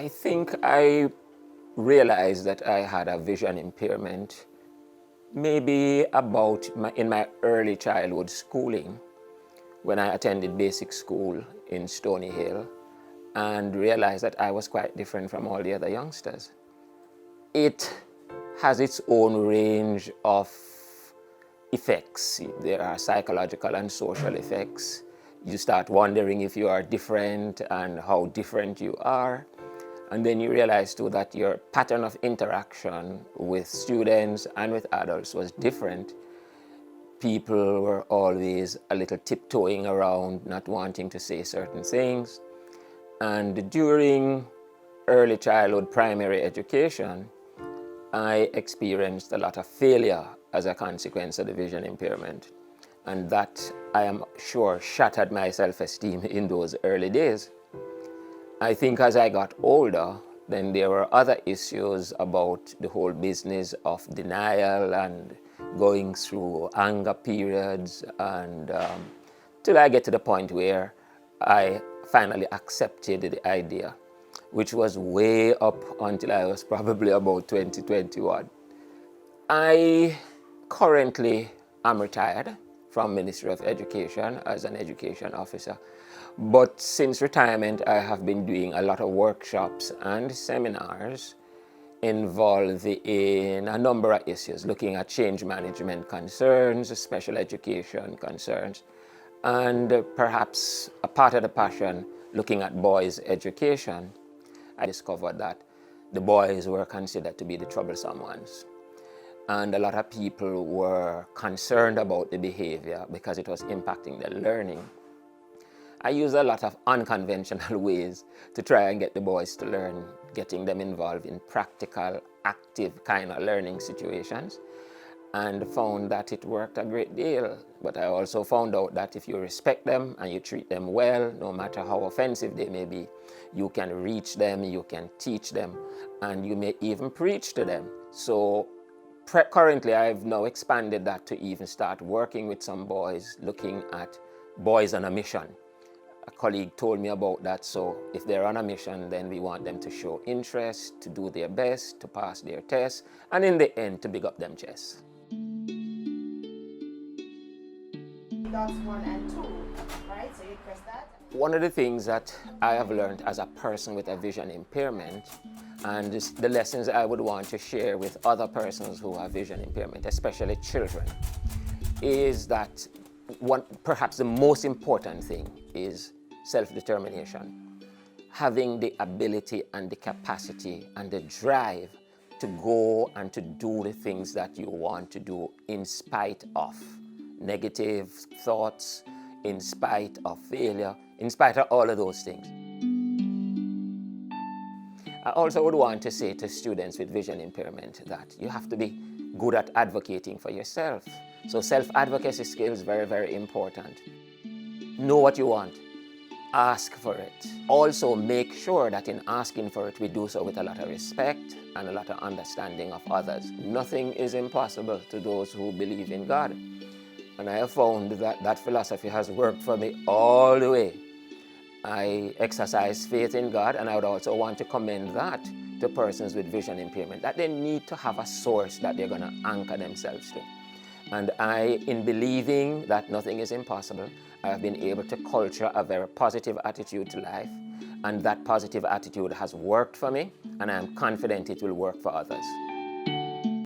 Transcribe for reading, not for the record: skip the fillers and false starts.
I think I realized that I had a vision impairment maybe in my early childhood schooling, when I attended basic school in Stony Hill and realized that I was quite different from all the other youngsters. It has its own range of effects. There are psychological and social effects. You start wondering if you are different and how different you are. And then you realize too that your pattern of interaction with students and with adults was different. People were always a little tiptoeing around, not wanting to say certain things. And during early childhood primary education, I experienced a lot of failure as a consequence of the vision impairment. And that, I am sure, shattered my self-esteem in those early days. I think as I got older, then there were other issues about the whole business of denial and going through anger periods, and till I get to the point where I finally accepted the idea, which was way up until I was probably about 2021. I currently am retired from Ministry of Education as an education officer. But since retirement, I have been doing a lot of workshops and seminars involved in a number of issues, looking at change management concerns, special education concerns, and perhaps a part of the passion, looking at boys' education. I discovered that the boys were considered to be the troublesome ones. And a lot of people were concerned about the behavior because it was impacting their learning. I use a lot of unconventional ways to try and get the boys to learn, getting them involved in practical, active kind of learning situations, and found that it worked a great deal. But I also found out that if you respect them and you treat them well, no matter how offensive they may be, you can reach them, you can teach them, and you may even preach to them. So currently, I've now expanded that to even start working with some boys, looking at boys on a mission. A colleague told me about that, so if they're on a mission, then we want them to show interest, to do their best, to pass their tests, and in the end, to big up them chests. Dots 1 and 2, right? So you press that. One of the things that I have learned as a person with a vision impairment, and the lessons I would want to share with other persons who have vision impairment, especially children, is that perhaps the most important thing is self-determination. Having the ability and the capacity and the drive to go and to do the things that you want to do in spite of negative thoughts, in spite of failure, in spite of all of those things. I also would want to say to students with vision impairment that you have to be good at advocating for yourself. So self-advocacy skills is very, very important. Know what you want. Ask for it. Also make sure that in asking for it, we do so with a lot of respect and a lot of understanding of others. Nothing is impossible to those who believe in God. And I have found that that philosophy has worked for me all the way. I exercise faith in God, and I would also want to commend that to persons with vision impairment, that they need to have a source that they're going to anchor themselves to. And in believing that nothing is impossible, I have been able to culture a very positive attitude to life, and that positive attitude has worked for me, and I am confident it will work for others.